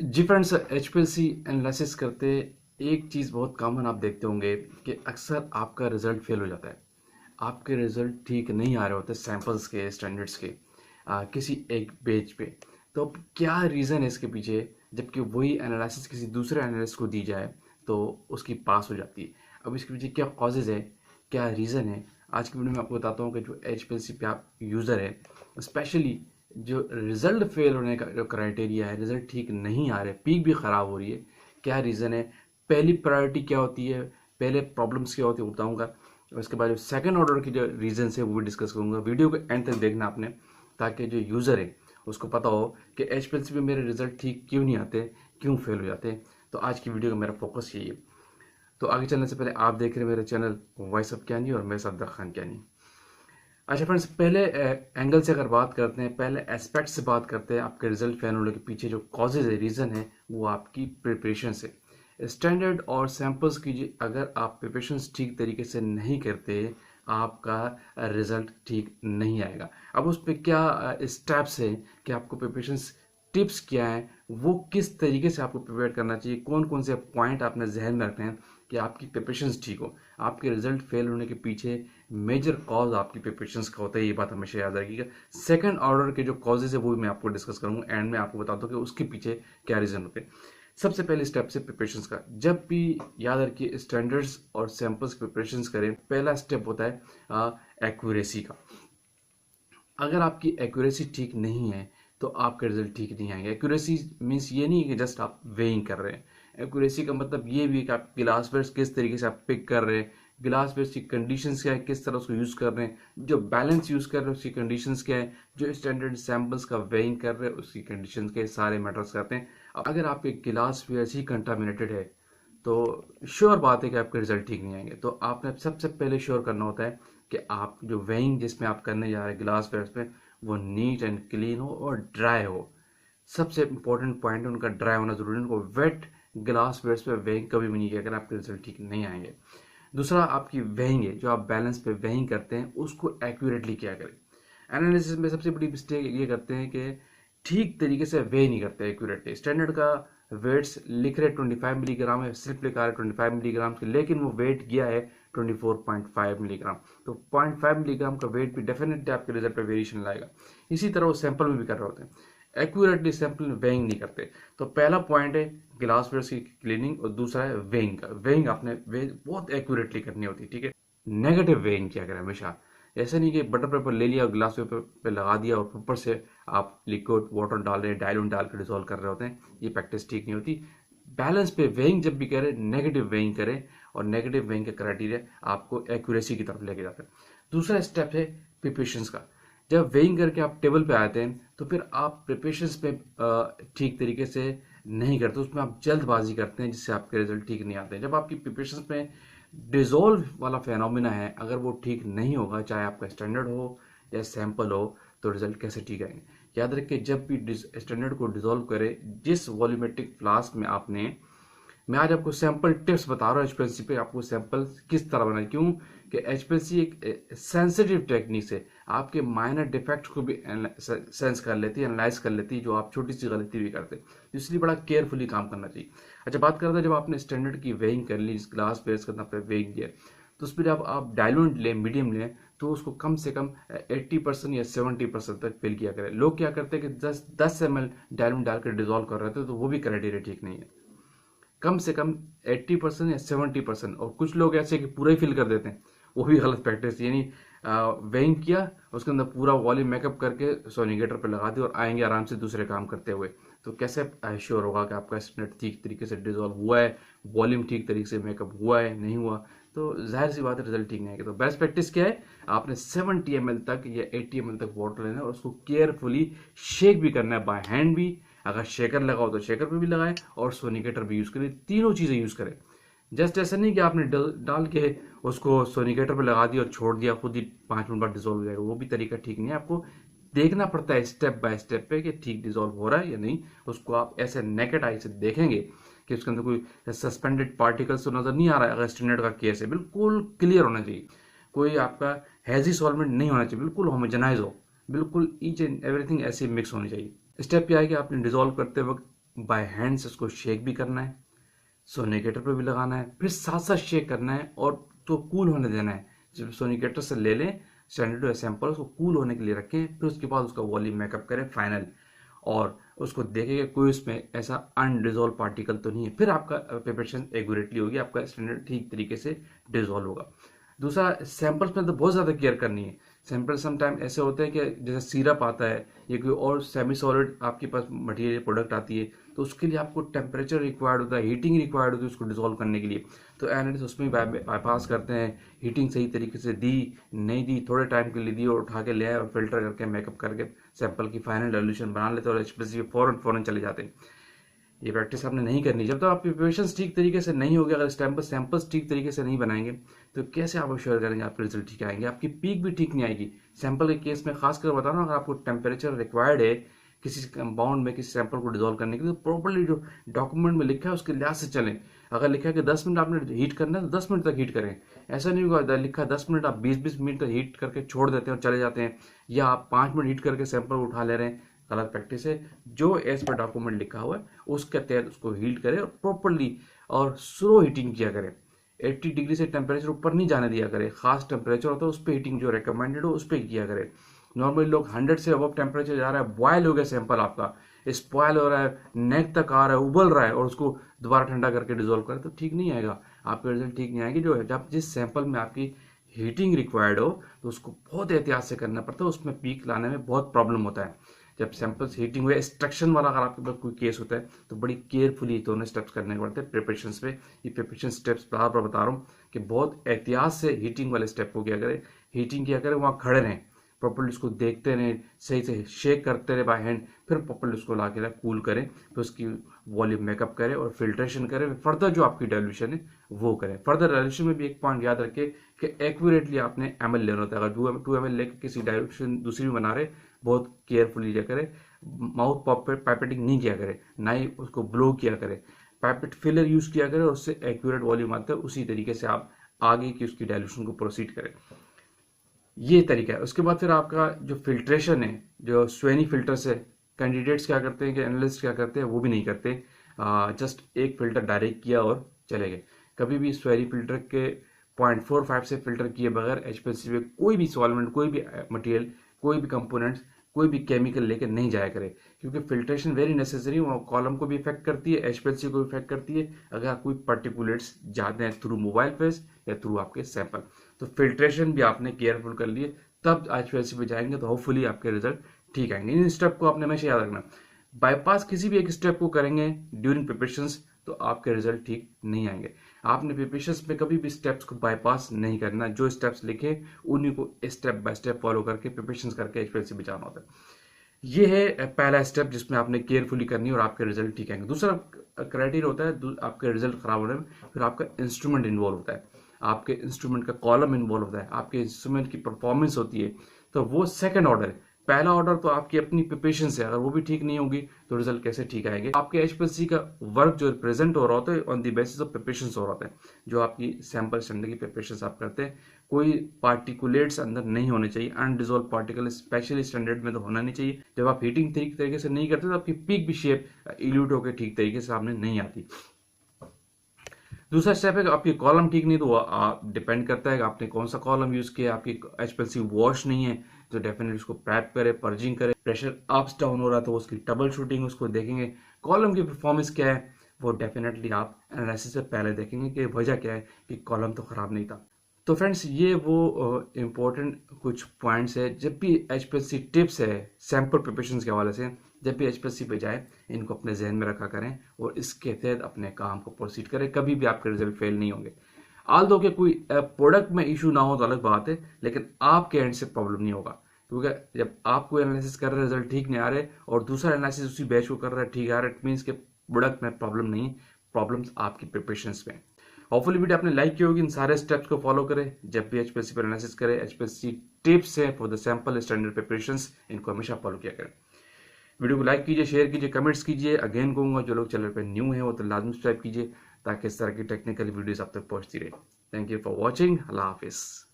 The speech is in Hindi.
जी फ्रेंड्स, एचपीएलसी एनालिसिस करते एक चीज़ बहुत कॉमन आप देखते होंगे कि अक्सर आपका रिजल्ट फेल हो जाता है। आपके रिजल्ट ठीक नहीं आ रहे होते सैंपल्स के, स्टैंडर्ड्स के, किसी एक पेज पे। तो अब क्या रीज़न है इसके पीछे, जबकि वही एनालिसिस किसी दूसरे एनालिस्ट को दी जाए तो उसकी पास हो जाती है। अब इसके पीछे क्या कॉजेज है, क्या रीज़न है, आज की वीडियो में आपको बताता हूँ कि जो एचपीएलसी पे आप यूज़र है, स्पेशली जो रिजल्ट फेल होने का जो क्राइटेरिया है, रिजल्ट ठीक नहीं आ रहे, पीक भी ख़राब हो रही है, क्या रीज़न है, पहली प्रायोरिटी क्या होती है, पहले प्रॉब्लम्स क्या होती है बताऊंगा। और उसके बाद जो सेकंड ऑर्डर की जो रीजन है वो भी डिस्कस करूंगा। वीडियो को एंड तक देखना आपने, ताकि जो यूज़र है उसको पता हो कि एचपीएलसी में मेरे रिजल्ट ठीक क्यों नहीं आते, क्यों फेल हो जाते हैं। तो आज की वीडियो का मेरा फोकस यही है। तो आगे चलने से पहले आप देख रहे हैं मेरे चैनल वॉइस ऑफ ज्ञानी और मैं सफदर खान ज्ञानी। अच्छा फ्रेंड्स, पहले एंगल से अगर बात करते हैं, पहले एस्पेक्ट से बात करते हैं, आपके रिजल्ट फेल होने के पीछे जो कॉजेज है, रीज़न है, वो आपकी प्रिपरेशन से। स्टैंडर्ड और सैम्पल्स कीजिए, अगर आप प्रिपरेशन ठीक तरीके से नहीं करते, आपका रिजल्ट ठीक नहीं आएगा। अब उस पर क्या स्टेप्स हैं कि आपको प्रिपरेशन टिप्स क्या है, वो किस तरीके से आपको प्रिपेयर करना चाहिए, कौन कौन से पॉइंट आपने जहन में रखने हैं कि आपकी प्रिपरेशन ठीक हो। आपके रिजल्ट फेल होने के पीछे मेजर कॉज आपकी प्रिपरेशन का होता है, ये बात हमेशा याद रखिएगा। सेकंड ऑर्डर के जो कॉजेज है वो भी मैं आपको डिस्कस करूंगा, एंड में आपको बता दूं कि उसके पीछे क्या रीजन होते हैं। सबसे पहले स्टेप से प्रिपरेशन का, जब भी याद रखिए स्टैंडर्ड्स और सैंपल्स प्रिपरेशन करें, पहला स्टेप होता है एक्यूरेसी का। अगर आपकी एक्यूरेसी ठीक नहीं है तो आपके रिजल्ट ठीक नहीं आएंगे। एक्यूरेसी मीन्स ये नहीं है कि जस्ट आप वेइंग कर रहे हैं। एक्यूरेसी का मतलब ये भी है कि आप गिलास वेट्स किस तरीके से आप पिक कर रहे हैं, गिलास वेट्स की कंडीशंस क्या है, किस तरह उसको यूज़ कर रहे हैं, जो बैलेंस यूज़ कर रहे हैं उसकी कंडीशंस क्या है, जो स्टैंडर्ड सैंपल्स का वेइंग कर रहे हैं उसकी कंडीशंस के सारे मैटर्स करते हैं। अब अगर आपके गिलास वेट्स ही कंटामिनेटेड है तो श्योर बात है कि आपके रिजल्ट ठीक नहीं आएंगे। तो आपने सबसे पहले श्योर करना होता है कि आप जो वेइंग जिसमें आप करने जा रहे हैं गिलास वेयर्स में, वो नीट एंड क्लीन हो और ड्राई हो। सबसे इंपॉर्टेंट पॉइंट है उनका ड्राई होना जरूरी है। उनको वेट गिलास वेयर्स पे वेइंग कभी भी नहीं किया, अगर आपके रिजल्ट ठीक नहीं आएंगे। दूसरा, आपकी वेइंग है, जो आप बैलेंस पे वेइंग करते हैं उसको एक्यूरेटली किया करें। एनालिसिस में सबसे बड़ी मिस्टेक ये करते हैं कि ठीक तरीके से वे नहीं करते एक्यूरेटली। स्टैंडर्ड का वेट्स लिख रहे 25 मिलीग्राम है, सिर्फ लिखा है 25 मिलीग्राम के, लेकिन वो वेट गया है 24.5 मिलीग्राम। तो 0.5 मिलीग्राम का वेट भी डेफिनेटली आपके रिजल्ट पर वेरिएशन लाएगा। इसी तरह वो सैंपल में भी कर रहे होते हैं, एक्यूरेटली सैंपल में वेइंग नहीं करते। तो पहला पॉइंट है गिलास वेयर्स की क्लीनिंग, और दूसरा है वेइंग का। वेइंग आपने बहुत एक्यूरेटली करनी होती है, ठीक है। नेगेटिव वेइंग किया करें हमेशा। ऐसा नहीं कि बटर पेपर ले लिया और ग्लास पेपर पे लगा दिया और ऊपर से आप लिक्विड वाटर डाल रहे हैं, डायलूट डाल कर डिजोल्व कर रहे होते हैं, ये प्रैक्टिस ठीक नहीं होती। बैलेंस पे वेइंग जब भी करें, नेगेटिव वेइंग करें, और नेगेटिव वेइंग का क्राइटेरिया आपको एक्यूरेसी की तरफ लेके जाता है। दूसरा स्टेप है प्रिपरेशंस का। जब वेइंग करके आप टेबल पे आते हैं तो फिर आप प्रिपरेशंस पे ठीक तरीके से नहीं करते, उसमें आप जल्दबाजी करते हैं जिससे आपके रिजल्ट ठीक नहीं आते हैं। जब आपकी प्रिपरेशंस में डिजोल्व वाला फेनोमिना है, अगर वो ठीक नहीं होगा, चाहे आपका स्टैंडर्ड हो या सैंपल हो, तो रिजल्ट कैसे ठीक आएंगे। याद रखिए, जब भी स्टैंडर्ड को डिजोल्व करें, जिस वॉल्यूमेट्रिक फ्लास्क में आपने, मैं आज आपको सैंपल टिप्स बता रहा हूँ एचपीएलसी पे, आपको सैंपल किस तरह बनाए। क्यों कि एचपीएलसी एक सेंसिटिव टेक्निक से आपके माइनर डिफेक्ट्स को भी सेंस कर लेती है, एनालाइज कर लेती है, जो आप छोटी सी गलती भी करते हैं। इसलिए बड़ा केयरफुली काम करना चाहिए। अच्छा, बात करते हैं, जब आपने स्टैंडर्ड की वेइंग कर ली, ग्लास बेस करना पे वेइंग किया, तो उस पर जब आप डायलूट लें, मीडियम लें, तो उसको कम से कम 80% या 70% तक फिल किया करें। लोग क्या करते हैं कि 10 ml डायलूट डालकर डिजोल्व कर रहे थे, तो वो भी क्राइटेरिया ठीक नहीं है। कम से कम 80% या 70%, और कुछ लोग ऐसे कि पूरा ही फिल कर देते हैं, वो भी गलत प्रैक्टिस। यानी वेइंग किया, उसके अंदर पूरा वॉल्यूम मेकअप करके सोनिगेटर पे लगा दिया और आएंगे आराम से दूसरे काम करते हुए, तो कैसे श्योर होगा कि आपका स्टैंडर्ड ठीक तरीके से डिजोल्व हुआ है, वॉल्यूम ठीक तरीके से मेकअप हुआ है, नहीं हुआ, तो जाहिर सी बात है रिजल्ट ठीक नहीं आएगा। तो बेस्ट प्रैक्टिस क्या है, आपने 70 ml तक या 80 ml तक वाटर लेना है और उसको केयरफुली शेक भी करना है, बाय हैंड भी। अगर शेकर लगाओ तो शेकर पे भी लगाएं, और सोनिकेटर भी यूज करें, तीनों चीजें यूज करें। जस्ट ऐसा नहीं कि आपने डाल के उसको सोनिकेटर पे लगा दिया और छोड़ दिया, खुद ही 5 मिनट बाद डिजोल्व हो जाएगा, वो भी तरीका ठीक नहीं है। आपको देखना पड़ता है स्टेप बाय स्टेप पे कि ठीक डिजोल्व हो रहा है या नहीं। उसको आप ऐसे नेकेड आई से देखेंगे कि उसके अंदर कोई सस्पेंडेड पार्टिकल्स तो नजर नहीं आ रहा है। अगर स्टैंडर्ड का केस है, बिल्कुल क्लियर होना चाहिए, कोई आपका हैजी सॉल्वेंट नहीं होना चाहिए, बिल्कुल होमोजेनाइज हो, बिल्कुल ईच एंड एवरीथिंग ऐसी मिक्स होनी चाहिए। स्टेप क्या है कि आपने डिजोल्व करते वक्त बाय हैंड्स उसको शेक भी करना है, सोनिकेटर पे भी लगाना है, फिर साथ साथ शेक करना है और तो कूल होने देना है। जब सोनिकेटर से ले लें स्टैंडर्ड सैंपल, उसको कूल होने के लिए रखें, फिर उसके बाद उसका वॉल्यूम मेकअप करें फाइनल, और उसको देखेंगे कोई उसमें ऐसा अनडिजोल्व पार्टिकल तो नहीं है, फिर आपका प्रिपरेशन एक्यूरेटली होगी, आपका स्टैंडर्ड ठीक तरीके से डिजोल्व होगा। दूसरा, सैंपल्स में तो बहुत ज़्यादा केयर करनी है। सैंपल समटाइम ऐसे होते हैं कि जैसे सिरप आता है या कोई और सेमी सॉलिड आपके पास मटेरियल प्रोडक्ट आती है, तो उसके लिए आपको टेम्परेचर रिक्वायर्ड होता है, हीटिंग रिक्वायर्ड होती है उसको डिजोल्व करने के लिए। तो एनालिस्ट उसमें बाईपास करते हैं, हीटिंग सही तरीके से दी नहीं दी, थोड़े टाइम के लिए दी और उठा के ले आए और फिल्टर करके मेकअप करके सैंपल की फाइनल रेजोल्यूशन बना लेते हैं और एचपीएलसी पे फौरन चले जाते हैं। ये प्रैक्टिस आपने नहीं करनी। जब तक आपकी प्रिपरेशंस ठीक तरीके से नहीं होगी, अगर सैंपल्स ठीक तरीके से नहीं बनाएंगे, तो कैसे आप श्योर करेंगे आपके रिजल्ट ठीक आएंगे? आपकी पीक भी ठीक नहीं आएगी। सैंपल के केस में खासकर बता रहा हूँ, अगर आपको टेम्परेचर रिक्वायर्ड है किसी कंपाउंड में किसी सैंपल को डिजोल्व करने के लिए, तो प्रॉपर्ली जो डॉक्यूमेंट में लिखा है उसके लिहाज से चलें। अगर लिखा है कि 10 मिनट आपने हीट करना है तो 10 मिनट तक हीट करें। ऐसा नहीं होगा लिखा 10 मिनट, आप 20-20 मिनट तक हीट करके छोड़ देते हैं और चले जाते हैं, या आप 5 मिनट हीट करके सैंपल उठा ले रहे हैं। गलत प्रैक्टिस है। जो एज पर डॉक्यूमेंट लिखा हुआ है उसके तहत उसको हीट करें और प्रॉपरली और स्लो हीटिंग किया करें। 80 डिग्री से टेम्परेचर ऊपर नहीं जाने दिया करें, खास टेम्परेचर होता है उस पर हीटिंग जो रिकमेंडेड हो उस पर किया करें। नॉर्मली लोग 100 से अबव टेम्परेचर जा रहा है, बॉयल हो गया सैंपल आपका, स्पॉयल हो रहा है, नेक तक आ रहा है, उबल रहा है, और उसको दोबारा ठंडा करके डिजोल्व करें तो ठीक नहीं आएगा, आपके रिजल्ट ठीक नहीं आएगी। जो है जब जिस सैंपल में आपकी हीटिंग रिक्वायर्ड हो तो उसको बहुत एहतियात से करना पड़ता है, उसमें पीक लाने में बहुत प्रॉब्लम होता है। जब सैंपल्स हीटिंग हुए एक्सट्रैक्शन वाला अगर आपके पास कोई केस होता है तो बड़ी केयरफुली दोनों स्टेप्स करने पड़ते हैं प्रिपरेशन पे। ये प्रिपरेशन स्टेप्स बार बार बता रहा हूँ कि बहुत एहतियात से हीटिंग वाले स्टेप को किया करें, हीटिंग किया करें, वहाँ खड़े रहें, प्रॉपर्ली उसको देखते रहें, सही से शेक करते रहे बाय हैंड, फिर प्रॉपर्ली उसको ला के कूल करें, फिर उसकी वॉल्यूम मेकअप करें और फिल्ट्रेशन करें, फर्दर जो आपकी डाइल्यूशन है वो करें। फर्दर डाइल्यूशन में भी एक पॉइंट याद रखें कि एक्यूरेटली आपने ml लेना होता है। अगर 2 ml लेकर किसी डाइल्यूशन दूसरी में बना रहे, बहुत केयरफुली लिया करें, माउथ पाइपेटिंग नहीं किया करें, ना ही उसको ब्लो किया करें, पाइपेट फिलर यूज किया करें और उससे एक्यूरेट वॉल्यूम आता है, उसी तरीके से आप आगे की उसकी डाइल्यूशन को प्रोसीड करें। ये तरीका है। उसके बाद फिर आपका जो फिल्ट्रेशन है, जो स्वेनी फिल्टर से कैंडिडेट्स क्या करते हैं कि एनालिस्ट क्या करते हैं वो भी नहीं करते, जस्ट एक फिल्टर डायरेक्ट किया और चले गए। कभी भी स्वेनी फिल्टर के 0.45 से फिल्टर किए बगैर एचपीएलसी में कोई भी सॉल्वेंट, कोई भी मटेरियल, कोई भी कंपोनेंट्स, कोई भी केमिकल लेकर नहीं जाया करे, क्योंकि फिल्ट्रेशन वेरी नेसेसरी, वो कॉलम को भी इफेक्ट करती है, एचपीएलसी को भी इफेक्ट करती है अगर कोई पर्टिकुलेट्स जाते हैं थ्रू मोबाइल फेस या थ्रू आपके सैंपल। तो फिल्ट्रेशन भी आपने केयरफुल कर लिए, तब एचपीएलसी पे जाएंगे तो होपफुली आपके रिजल्ट ठीक आएंगे। इन स्टेप को आपने हमेशा याद रखना। बाईपास किसी भी एक स्टेप को करेंगे ड्यूरिंग प्रिपरेशंस तो आपके रिजल्ट ठीक नहीं आएंगे। आपने प्रिपरेशंस में कभी भी स्टेप्स को बाईपास नहीं करना, जो स्टेप्स लिखे उन्हीं को स्टेप बाय स्टेप फॉलो करके प्रिपरेशंस करके एचपीएलसी पे जाना होता है। ये है पहला स्टेप जिसमें आपने केयरफुली करनी है और आपके रिजल्ट ठीक आएंगे। दूसरा क्राइटेरिया होता है आपके रिजल्ट खराब होने में, फिर आपका इंस्ट्रूमेंट इन्वॉल्व होता है, आपके इंस्ट्रूमेंट का कॉलम इन्वॉल्व होता है, आपके इंस्ट्रूमेंट की परफॉर्मेंस होती है, तो वो सेकंड ऑर्डर है। पहला ऑर्डर तो आपकी अपनी प्रिपरेशन से, अगर वो भी ठीक नहीं होगी तो रिजल्ट कैसे ठीक आएंगे। आपके एचपीएलसी का वर्क जो प्रेजेंट हो रहा होता है on the basis of preparation हो रहा होता है, जो आपकी सैंपल स्टैंडर्ड की प्रिपरेशन आप करते हैं, कोई पार्टिकुलेट्स अंदर नहीं होने चाहिए, अनडिजोल्व पार्टिकल स्पेशली स्टैंडर्ड में तो होना नहीं चाहिए। जब आप हीटिंग ठीक तरीके से नहीं करते तो आपकी पीक भी शेप इल्यूट होकर ठीक तरीके से सामने नहीं आती। दूसरा स्टेप है कि आपकी कॉलम ठीक नहीं, तो वो डिपेंड करता है कि आपने कौन सा कॉलम यूज किया। आपकी एचपीएलसी वॉश नहीं है तो डेफिनेटली उसको प्रैप करे, पर्जिंग करे, प्रेशर अप्स डाउन हो रहा तो उसकी ट्रबल शूटिंग उसको देखेंगे। कॉलम की परफॉर्मेंस क्या है वो डेफिनेटली आप एनालिसिस से पहले देखेंगे कि वजह क्या है कि कॉलम तो खराब नहीं था। तो फ्रेंड्स, ये वो इम्पोर्टेंट कुछ पॉइंट्स है जब भी एचपीएलसी टिप्स है सैंपल प्रिपरेशन के हवाले से, जब भी एचपीएलसी पे जाए इनको अपने जहन में रखा करें और इसके तहत अपने काम को प्रोसीड करें, कभी भी आपके रिजल्ट फेल नहीं होंगे। आल दो कि कोई प्रोडक्ट में इशू ना हो तो अलग बात है, लेकिन आपके एंड से प्रॉब्लम नहीं होगा, क्योंकि जब आप कोई एनालिसिस कर रहे हैं रिजल्ट ठीक नहीं आ रहे और दूसरा एनालिसिस उसी बैच को कर रहा है ठीक आ रहा है, इट मीन्स के प्रोडक्ट में प्रॉब्लम नहीं, प्रॉब्लम्स आपकी प्रिपरेशंस में। होपफुली वीडियो आपने लाइक की होगी। इन सारे स्टेप्स को फॉलो करें जब भी एचपीएलसी पर एनालिसिस करें। एचपीएलसी टिप्स है for the sample standard preparations, इनको हमेशा फॉलो किया करें। वीडियो को लाइक कीजिए, शेयर कीजिए, कमेंट्स कीजिए। अगेन कहूंगा जो लोग चैनल पर न्यू है वो तो लाजमी सब्सक्राइब कीजिए ताकि इस तरह की टेक्निकल वीडियोस आप तक पहुंचती रहे। Thank you for watching. अल्लाह हाफिज़।